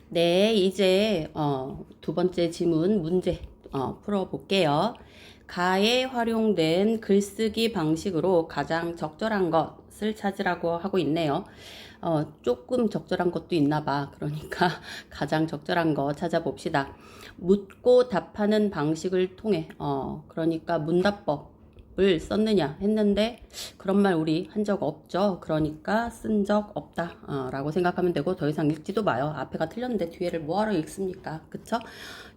네, 이제 두 번째 지문 문제 풀어볼게요. 가에 활용된 글쓰기 방식으로 가장 적절한 것을 찾으라고 하고 있네요. 조금 적절한 것도 있나 봐. 그러니까 가장 적절한 거 찾아봅시다. 묻고 답하는 방식을 통해, 그러니까 문답법을 썼느냐 했는데 그런 말 우리 한 적 없죠. 그러니까 쓴 적 없다 라고 생각하면 되고 더 이상 읽지도 마요. 앞에가 틀렸는데 뒤에를 뭐하러 읽습니까? 그쵸?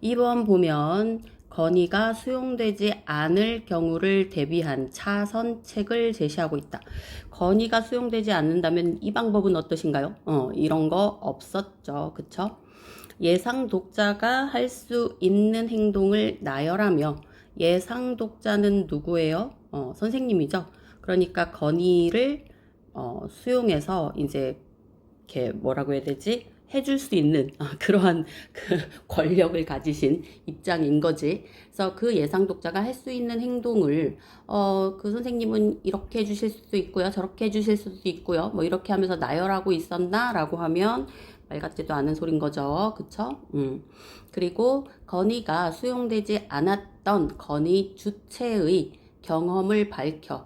2번 보면 건의가 수용되지 않을 경우를 대비한 차선책을 제시하고 있다. 건의가 수용되지 않는다면 이 방법은 어떠신가요? 이런 거 없었죠. 그쵸? 예상 독자가 할 수 있는 행동을 나열하며 예상 독자는 누구예요? 선생님이죠. 그러니까 건의를 수용해서 이제 이렇게 뭐라고 해야 되지? 해줄 수 있는 그러한 그 권력을 가지신 입장인 거지. 그래서 그 예상 독자가 할 수 있는 행동을 그 선생님은 이렇게 해주실 수도 있고요, 저렇게 해주실 수도 있고요, 뭐 이렇게 하면서 나열하고 있었나라고 하면 말 같지도 않은 소린 거죠, 그쵸? 그리고 건의가 수용되지 않았던 건의 주체의 경험을 밝혀.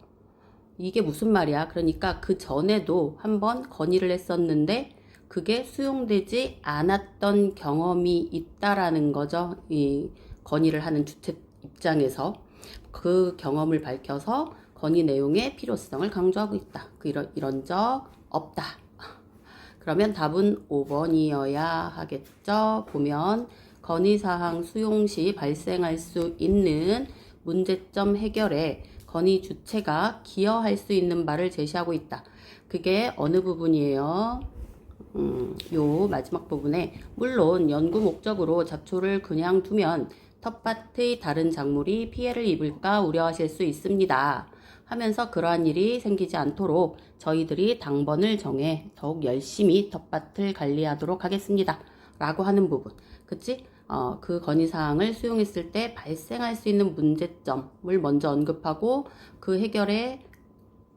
이게 무슨 말이야? 그러니까 그 전에도 한번 건의를 했었는데 그게 수용되지 않았던 경험이 있다라는 거죠. 이 건의를 하는 주체 입장에서 그 경험을 밝혀서 건의 내용의 필요성을 강조하고 있다. 이런 적 없다. 그러면 답은 5번이어야 하겠죠. 보면 건의사항 수용 시 발생할 수 있는 문제점 해결에 건의 주체가 기여할 수 있는 바를 제시하고 있다. 그게 어느 부분이에요? 요 마지막 부분에 물론 연구 목적으로 잡초를 그냥 두면 텃밭의 다른 작물이 피해를 입을까 우려하실 수 있습니다. 하면서 그러한 일이 생기지 않도록 저희들이 당번을 정해 더욱 열심히 텃밭을 관리하도록 하겠습니다. 라고 하는 부분. 그치? 그 건의사항을 수용했을 때 발생할 수 있는 문제점을 먼저 언급하고 그 해결에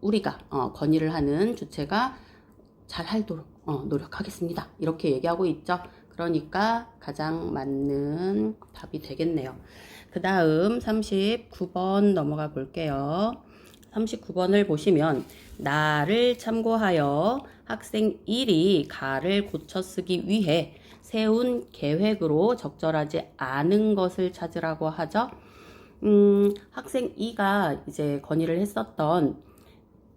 우리가 건의를 하는 주체가 잘 하도록 노력하겠습니다. 이렇게 얘기하고 있죠. 그러니까 가장 맞는 답이 되겠네요. 그 다음 39번 넘어가 볼게요. 39번을 보시면 나를 참고하여 학생 1이 가를 고쳐 쓰기 위해 세운 계획으로 적절하지 않은 것을 찾으라고 하죠. 학생 2가 이제 건의를 했었던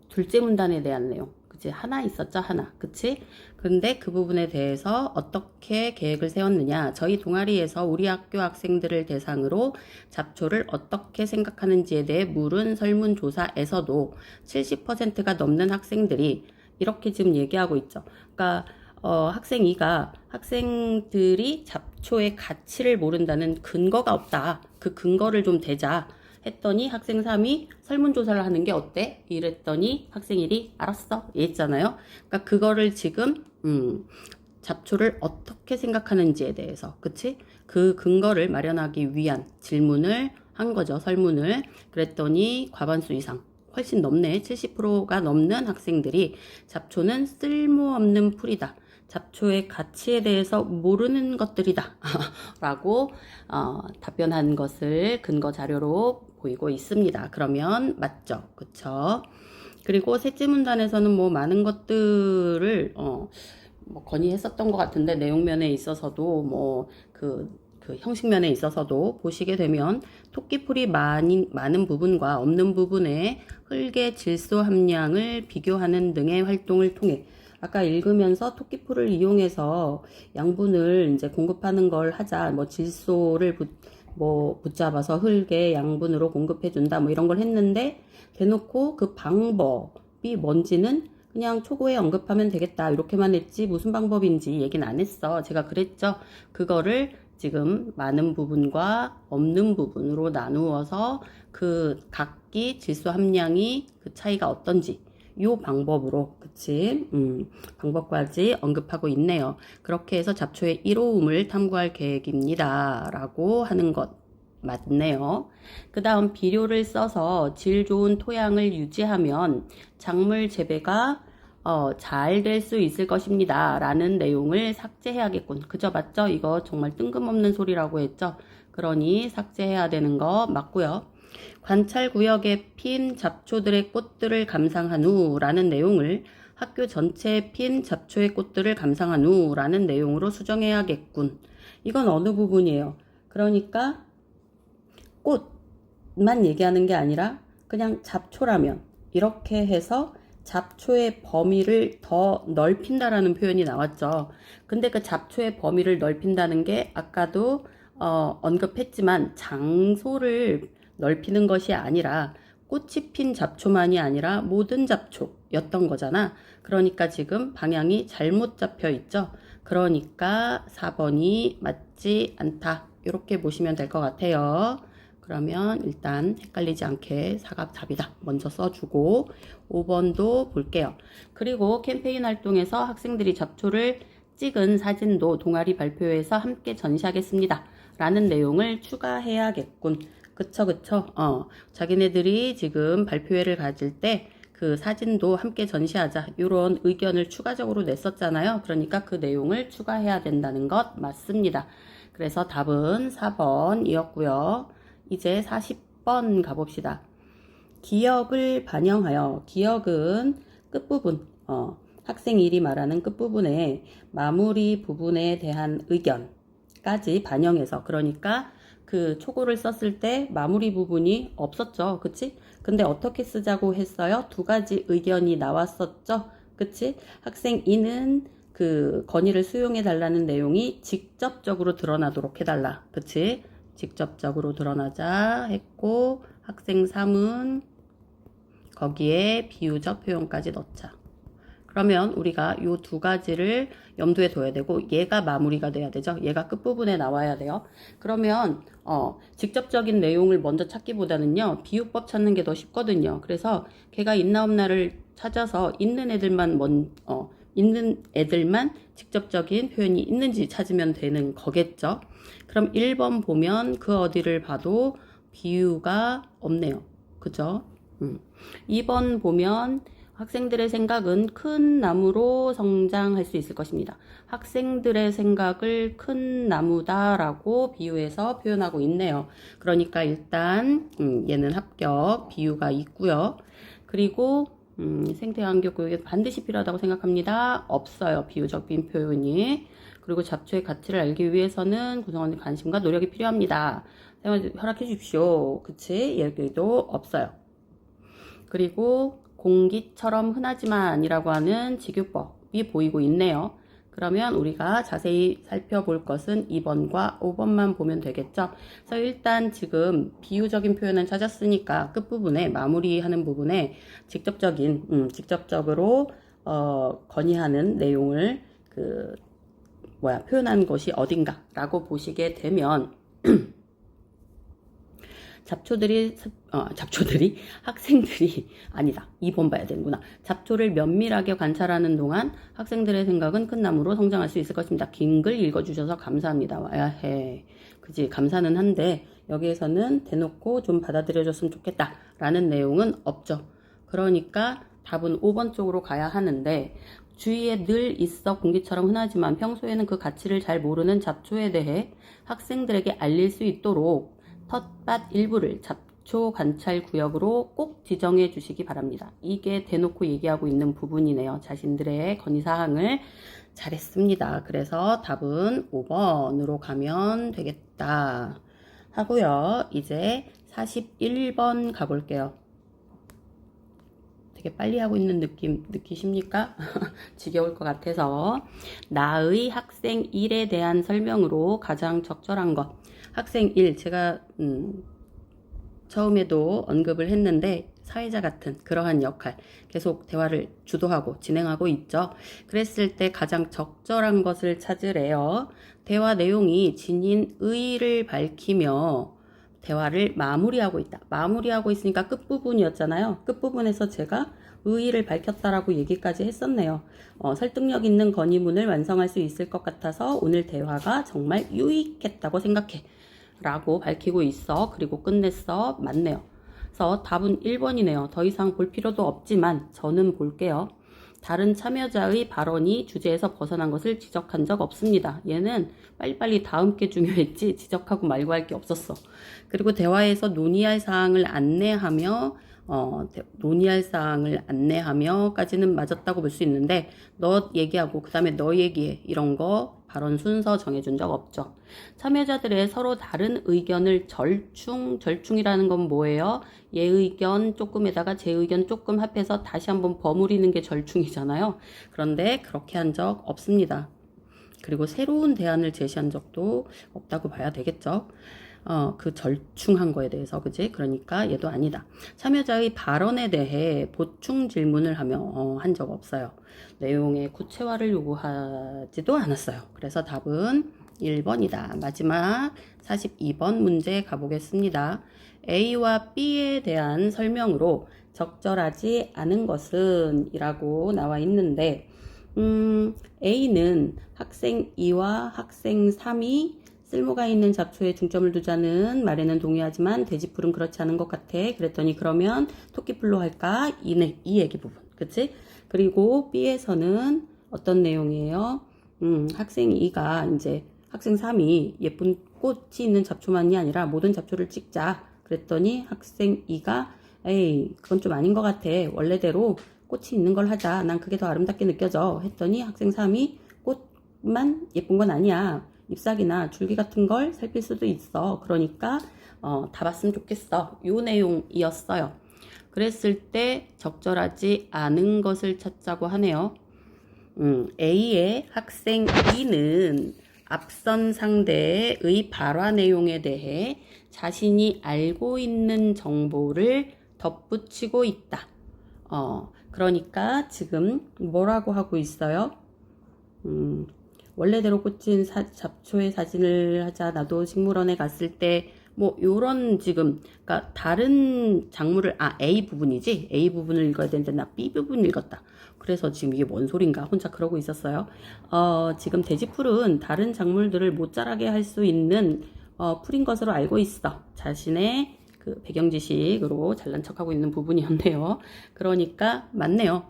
둘째 문단에 대한 내용. 그치? 하나 있었죠? 하나. 그치? 근데 그 부분에 대해서 어떻게 계획을 세웠느냐. 저희 동아리에서 우리 학교 학생들을 대상으로 잡초를 어떻게 생각하는지에 대해 물은 설문조사에서도 70%가 넘는 학생들이 이렇게 지금 얘기하고 있죠. 그러니까 학생 2가 학생들이 잡초의 가치를 모른다는 근거가 없다. 그 근거를 좀 대자. 했더니 학생 3이 설문조사를 하는 게 어때? 이랬더니 학생 1이 알았어. 이랬잖아요. 그러니까 그거를 지금 잡초를 어떻게 생각하는지에 대해서 그치? 그 근거를 마련하기 위한 질문을 한 거죠. 설문을. 그랬더니 과반수 이상 훨씬 넘네. 70%가 넘는 학생들이 잡초는 쓸모없는 풀이다. 잡초의 가치에 대해서 모르는 것들이다 라고 답변한 것을 근거 자료로 보이고 있습니다. 그러면 맞죠? 그쵸? 그리고 셋째 문단에서는 뭐 많은 것들을 뭐 건의했었던 것 같은데 내용면에 있어서도 뭐 그 형식면에 있어서도 보시게 되면 토끼풀이 많은 부분과 없는 부분의 흙의 질소 함량을 비교하는 등의 활동을 통해 아까 읽으면서 토끼풀을 이용해서 양분을 이제 공급하는 걸 하자. 뭐 질소를 붙잡아서 흙의 양분으로 공급해준다. 뭐 이런 걸 했는데 대놓고 그 방법이 뭔지는 그냥 초고에 언급하면 되겠다. 이렇게만 했지 무슨 방법인지 얘기는 안 했어. 제가 그랬죠. 그거를 지금 많은 부분과 없는 부분으로 나누어서 그 각기 질소 함량이 그 차이가 어떤지 요 방법으로 그치 방법까지 언급하고 있네요. 그렇게 해서 잡초의 이로움을 탐구할 계획입니다 라고 하는 것 맞네요. 그 다음 비료를 써서 질 좋은 토양을 유지하면 작물 재배가 잘 될 수 있을 것입니다. 라는 내용을 삭제해야겠군. 그죠? 맞죠? 이거 정말 뜬금없는 소리라고 했죠? 그러니 삭제해야 되는 거 맞고요. 관찰구역에 핀 잡초들의 꽃들을 감상한 후 라는 내용을 학교 전체에 핀 잡초의 꽃들을 감상한 후 라는 내용으로 수정해야겠군. 이건 어느 부분이에요? 그러니까 꽃만 얘기하는 게 아니라 그냥 잡초라면 이렇게 해서 잡초의 범위를 더 넓힌다라는 표현이 나왔죠. 근데 그 잡초의 범위를 넓힌다는 게 아까도 언급했지만 장소를 넓히는 것이 아니라 꽃이 핀 잡초만이 아니라 모든 잡초였던 거잖아. 그러니까 지금 방향이 잘못 잡혀 있죠. 그러니까 4번이 맞지 않다. 이렇게 보시면 될 것 같아요. 그러면 일단 헷갈리지 않게 사각 답이다 먼저 써주고 5번도 볼게요. 그리고 캠페인 활동에서 학생들이 잡초를 찍은 사진도 동아리 발표회에서 함께 전시하겠습니다. 라는 내용을 추가해야겠군. 그쵸. 자기네들이 지금 발표회를 가질 때 그 사진도 함께 전시하자. 이런 의견을 추가적으로 냈었잖아요. 그러니까 그 내용을 추가해야 된다는 것 맞습니다. 그래서 답은 4번이었고요. 이제 40번 가봅시다. 기억을 반영하여. 기억은 끝부분, 학생 1이 말하는 끝부분에 마무리 부분에 대한 의견까지 반영해서, 그러니까 그 초고를 썼을 때 마무리 부분이 없었죠. 그치? 근데 어떻게 쓰자고 했어요? 두 가지 의견이 나왔었죠. 그치? 학생 2는 그 건의를 수용해 달라는 내용이 직접적으로 드러나도록 해달라. 그치? 직접적으로 드러나자 했고, 학생 3은 거기에 비유적 표현까지 넣자. 그러면 우리가 이 두 가지를 염두에 둬야 되고, 얘가 마무리가 돼야 되죠. 얘가 끝부분에 나와야 돼요. 그러면 직접적인 내용을 먼저 찾기보다는요, 비유법 찾는 게 더 쉽거든요. 그래서 걔가 있나 없나를 찾아서 있는 애들만 직접적인 표현이 있는지 찾으면 되는 거겠죠. 그럼 1번 보면 그 어디를 봐도 비유가 없네요. 그죠? 2번 보면 학생들의 생각은 큰 나무로 성장할 수 있을 것입니다. 학생들의 생각을 큰 나무다라고 비유해서 표현하고 있네요. 그러니까 일단 얘는 합격, 비유가 있고요. 그리고 생태환경 교육에 반드시 필요하다고 생각합니다. 없어요. 비유적인 표현이. 그리고 잡초의 가치를 알기 위해서는 구성원의 관심과 노력이 필요합니다. 허락해 주십시오. 그치? 여기도 없어요. 그리고 공기처럼 흔하지만 이라고 하는 직유법이 보이고 있네요. 그러면 우리가 자세히 살펴볼 것은 2번과 5번만 보면 되겠죠. 그래서 일단 지금 비유적인 표현은 찾았으니까 끝부분에 마무리하는 부분에 직접적으로 건의하는 내용을 표현한 것이 어딘가라고 보시게 되면 학생들이 아니다. 2번 봐야 되는구나. 잡초를 면밀하게 관찰하는 동안 학생들의 생각은 큰 나무로 성장할 수 있을 것입니다. 긴 글 읽어주셔서 감사합니다. 와야 해. 그지? 감사는 한데 여기에서는 대놓고 좀 받아들여줬으면 좋겠다 라는 내용은 없죠. 그러니까 답은 5번 쪽으로 가야 하는데, 주위에 늘 있어 공기처럼 흔하지만 평소에는 그 가치를 잘 모르는 잡초에 대해 학생들에게 알릴 수 있도록 텃밭 일부를 잡초 관찰 구역으로 꼭 지정해 주시기 바랍니다. 이게 대놓고 얘기하고 있는 부분이네요. 자신들의 건의사항을 잘했습니다. 그래서 답은 5번으로 가면 되겠다 하고요. 이제 41번 가볼게요. 되게 빨리 하고 있는 느낌 느끼십니까? 지겨울 것 같아서. 나의 학생 1에 대한 설명으로 가장 적절한 것. 학생 1, 제가 처음에도 언급을 했는데 사회자 같은 그러한 역할, 계속 대화를 주도하고 진행하고 있죠. 그랬을 때 가장 적절한 것을 찾으래요. 대화 내용이 지닌 의의를 밝히며 대화를 마무리하고 있다. 마무리하고 있으니까 끝부분이었잖아요. 끝부분에서 제가 의의를 밝혔다라고 얘기까지 했었네요. 설득력 있는 건의문을 완성할 수 있을 것 같아서 오늘 대화가 정말 유익했다고 생각해 라고 밝히고 있어. 그리고 끝냈어. 맞네요. 그래서 답은 1번이네요. 더 이상 볼 필요도 없지만 저는 볼게요. 다른 참여자의 발언이 주제에서 벗어난 것을 지적한 적 없습니다. 얘는 빨리빨리 다음 게 중요했지 지적하고 말고 할 게 없었어. 그리고 대화에서 논의할 사항을 안내하며까지는 맞았다고 볼 수 있는데 너 얘기하고 그 다음에 너 얘기해 이런 거 발언 순서 정해준 적 없죠. 참여자들의 서로 다른 의견을 절충이라는 건 뭐예요? 얘 의견 조금에다가 제 의견 조금 합해서 다시 한번 버무리는 게 절충이잖아요. 그런데 그렇게 한 적 없습니다. 그리고 새로운 대안을 제시한 적도 없다고 봐야 되겠죠. 그 절충한 거에 대해서, 그지? 그러니까 얘도 아니다. 참여자의 발언에 대해 보충 질문을 하며 한 적 없어요. 내용의 구체화를 요구하지도 않았어요. 그래서 답은 1번이다. 마지막 42번 문제 가보겠습니다. A와 B에 대한 설명으로 적절하지 않은 것은 이라고 나와 있는데 A는 학생 2와 학생 3이 쓸모가 있는 잡초에 중점을 두자는 말에는 동의하지만 돼지풀은 그렇지 않은 것 같아. 그랬더니 그러면 토끼풀로 할까? 이 얘기 부분. 그치? 그리고 B에서는 어떤 내용이에요? 학생 2가 이제 학생 3이 예쁜 꽃이 있는 잡초만이 아니라 모든 잡초를 찍자. 그랬더니 학생 2가 에이 그건 좀 아닌 것 같아. 원래대로 꽃이 있는 걸 하자. 난 그게 더 아름답게 느껴져. 했더니 학생 3이 꽃만 예쁜 건 아니야. 잎사귀나 줄기 같은 걸 살필 수도 있어. 그러니까 다 봤으면 좋겠어. 요 내용이었어요. 그랬을 때 적절하지 않은 것을 찾자고 하네요. A의 학생 B는 앞선 상대의 발화 내용에 대해 자신이 알고 있는 정보를 덧붙이고 있다. 그러니까 지금 뭐라고 하고 있어요? 원래대로 꽂힌 잡초의 사진을 하자. 나도 식물원에 갔을 때 뭐 요런 지금 그러니까 다른 작물을 A 부분이지. A 부분을 읽어야 되는데 나 B 부분 읽었다. 그래서 지금 이게 뭔 소린가 혼자 그러고 있었어요. 지금 돼지풀은 다른 작물들을 못 자라게 할 수 있는 풀인 것으로 알고 있어. 자신의 그 배경 지식으로 잘난 척하고 있는 부분이었네요. 그러니까 맞네요.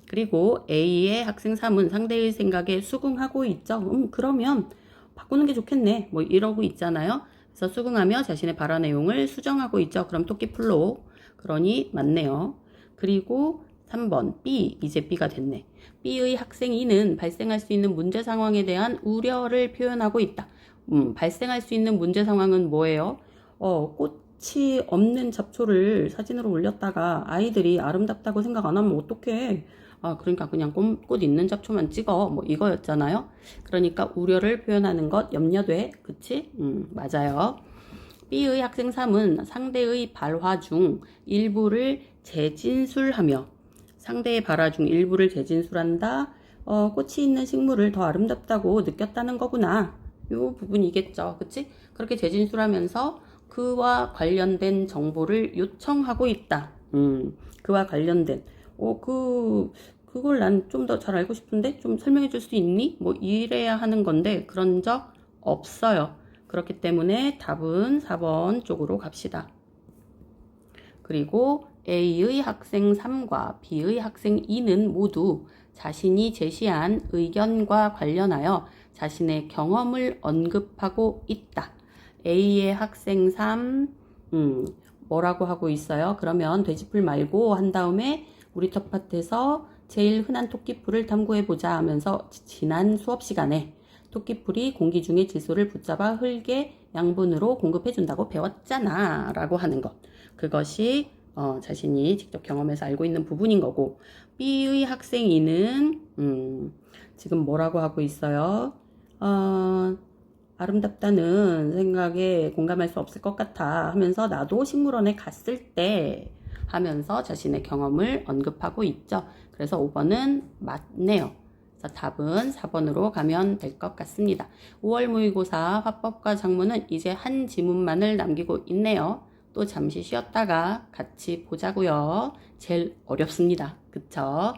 그리고 A의 학생 3은 상대의 생각에 수긍하고 있죠. 그러면 바꾸는 게 좋겠네. 뭐 이러고 있잖아요. 그래서 수긍하며 자신의 발화 내용을 수정하고 있죠. 그럼 토끼풀로. 그러니 맞네요. 그리고 3번 B, 이제 B가 됐네. B의 학생 2는 발생할 수 있는 문제 상황에 대한 우려를 표현하고 있다. 발생할 수 있는 문제 상황은 뭐예요? 꽃이 없는 잡초를 사진으로 올렸다가 아이들이 아름답다고 생각 안 하면 어떡해? 그러니까 그냥 꽃 있는 잡초만 찍어. 뭐 이거였잖아요. 그러니까 우려를 표현하는 것 염려돼. 그치? 맞아요. B의 학생 3은 상대의 발화 중 일부를 재진술하며 상대의 발화 중 일부를 재진술한다. 꽃이 있는 식물을 더 아름답다고 느꼈다는 거구나. 요 부분이겠죠. 그치? 그렇게 재진술하면서 그와 관련된 정보를 요청하고 있다. 그와 관련된 그걸 난 좀 더 잘 알고 싶은데 좀 설명해 줄 수 있니? 뭐 이래야 하는 건데 그런 적 없어요. 그렇기 때문에 답은 4번 쪽으로 갑시다. 그리고 A의 학생 3과 B의 학생 2는 모두 자신이 제시한 의견과 관련하여 자신의 경험을 언급하고 있다. A의 학생 3 뭐라고 하고 있어요? 그러면 돼지풀 말고 한 다음에 우리 텃밭에서 제일 흔한 토끼풀을 탐구해보자 하면서 지난 수업 시간에 토끼풀이 공기 중의 질소를 붙잡아 흙의 양분으로 공급해준다고 배웠잖아 라고 하는 것. 그것이 자신이 직접 경험해서 알고 있는 부분인 거고 B의 학생 2는 지금 뭐라고 하고 있어요? 아름답다는 생각에 공감할 수 없을 것 같아 하면서 나도 식물원에 갔을 때 하면서 자신의 경험을 언급하고 있죠. 그래서 5번은 맞네요. 그래서 답은 4번으로 가면 될 것 같습니다. 5월 모의고사 화법과 작문은 이제 한 지문만을 남기고 있네요. 또 잠시 쉬었다가 같이 보자고요. 제일 어렵습니다. 그쵸?